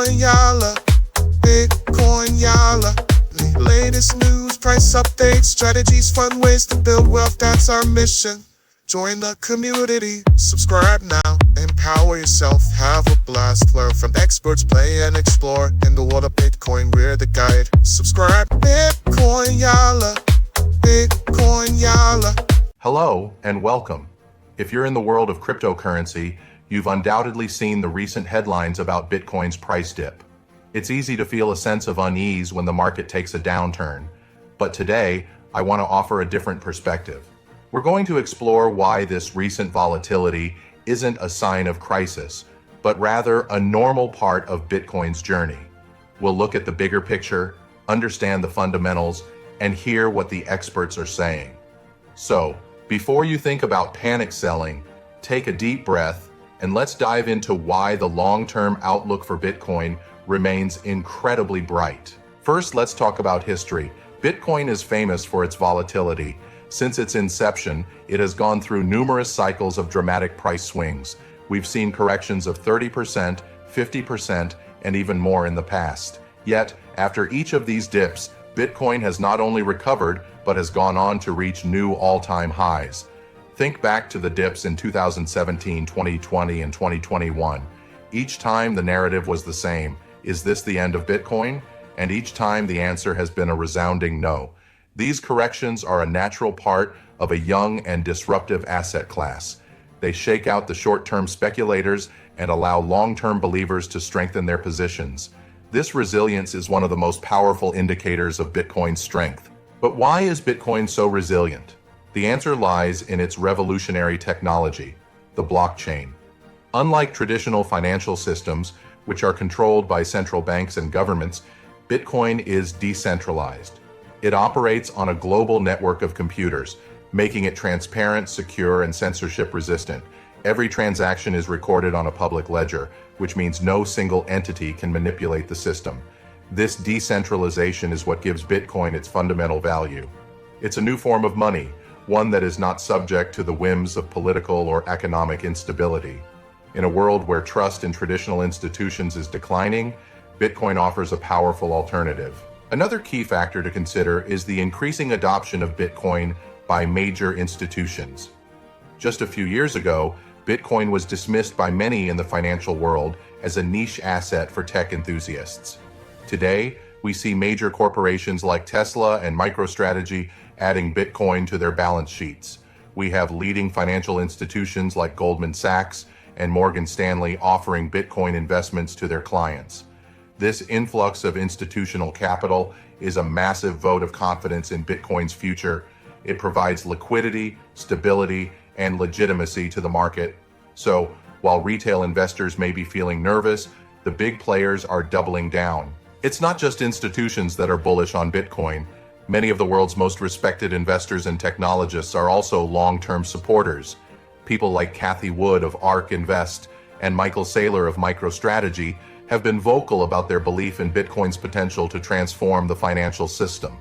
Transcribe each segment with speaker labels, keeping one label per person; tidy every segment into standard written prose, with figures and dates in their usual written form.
Speaker 1: Bitcoin Yala, Bitcoin Yala. The latest news, price updates, strategies, fun ways to build wealth, that's our mission. Join the community, subscribe now, empower yourself, have a blast, learn from experts, play and explore. In the world of Bitcoin, we're the guide. Subscribe, Bitcoin Yala, Bitcoin Yala.
Speaker 2: Hello and welcome. If you're in the world of cryptocurrency, you've undoubtedly seen the recent headlines about Bitcoin's price dip. It's easy to feel a sense of unease when the market takes a downturn, but today I want to offer a different perspective. We're going to explore why this recent volatility isn't a sign of crisis, but rather a normal part of Bitcoin's journey. We'll look at the bigger picture, understand the fundamentals, and hear what the experts are saying. So, before you think about panic selling, take a deep breath and let's dive into why the long-term outlook for Bitcoin remains incredibly bright. First, let's talk about history. Bitcoin is famous for its volatility. Since its inception, it has gone through numerous cycles of dramatic price swings. We've seen corrections of 30%, 50%, and even more in the past. Yet, after each of these dips, Bitcoin has not only recovered, but has gone on to reach new all-time highs. Think back to the dips in 2017, 2020, and 2021. Each time the narrative was the same. Is this the end of Bitcoin? And each time the answer has been a resounding no. These corrections are a natural part of a young and disruptive asset class. They shake out the short-term speculators and allow long-term believers to strengthen their positions. This resilience is one of the most powerful indicators of Bitcoin's strength. But why is Bitcoin so resilient? The answer lies in its revolutionary technology, the blockchain. Unlike traditional financial systems, which are controlled by central banks and governments, Bitcoin is decentralized. It operates on a global network of computers, making it transparent, secure, and censorship-resistant. Every transaction is recorded on a public ledger, which means no single entity can manipulate the system. This decentralization is what gives Bitcoin its fundamental value. It's a new form of money, one that is not subject to the whims of political or economic instability. In a world where trust in traditional institutions is declining, Bitcoin offers a powerful alternative. Another key factor to consider is the increasing adoption of Bitcoin by major institutions. Just a few years ago, Bitcoin was dismissed by many in the financial world as a niche asset for tech enthusiasts. Today, we see major corporations like Tesla and MicroStrategy adding Bitcoin to their balance sheets. We have leading financial institutions like Goldman Sachs and Morgan Stanley offering Bitcoin investments to their clients. This influx of institutional capital is a massive vote of confidence in Bitcoin's future. It provides liquidity, stability, and legitimacy to the market. So, while retail investors may be feeling nervous, the big players are doubling down. It's not just institutions that are bullish on Bitcoin. Many of the world's most respected investors and technologists are also long-term supporters. People like Cathie Wood of ARK Invest and Michael Saylor of MicroStrategy have been vocal about their belief in Bitcoin's potential to transform the financial system.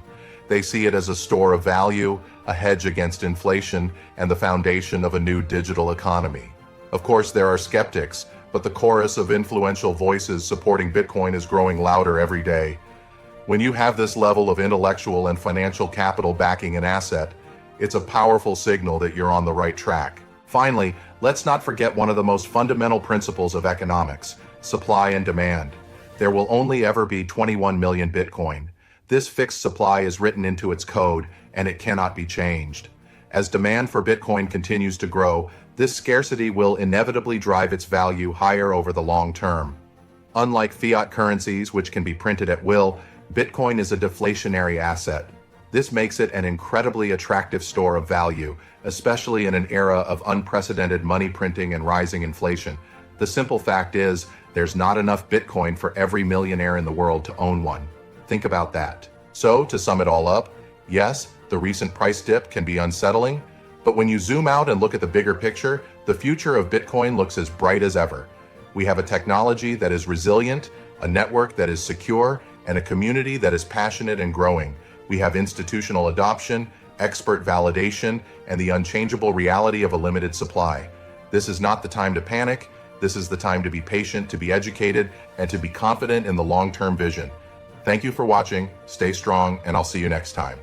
Speaker 2: They see it as a store of value, a hedge against inflation, and the foundation of a new digital economy. Of course, there are skeptics, but the chorus of influential voices supporting Bitcoin is growing louder every day. When you have this level of intellectual and financial capital backing an asset, it's a powerful signal that you're on the right track. Finally, let's not forget one of the most fundamental principles of economics: supply and demand. There will only ever be 21 million Bitcoin. This fixed supply is written into its code, and it cannot be changed. As demand for Bitcoin continues to grow, this scarcity will inevitably drive its value higher over the long term. Unlike fiat currencies, which can be printed at will, Bitcoin is a deflationary asset. This makes it an incredibly attractive store of value, especially in an era of unprecedented money printing and rising inflation. The simple fact is, there's not enough Bitcoin for every millionaire in the world to own one. Think about that. So, to sum it all up, yes, the recent price dip can be unsettling, but when you zoom out and look at the bigger picture, the future of Bitcoin looks as bright as ever. We have a technology that is resilient, a network that is secure, and a community that is passionate and growing. We have institutional adoption, expert validation, and the unchangeable reality of a limited supply. This is not the time to panic. This is the time to be patient, to be educated, and to be confident in the long-term vision. Thank you for watching, stay strong, and I'll see you next time.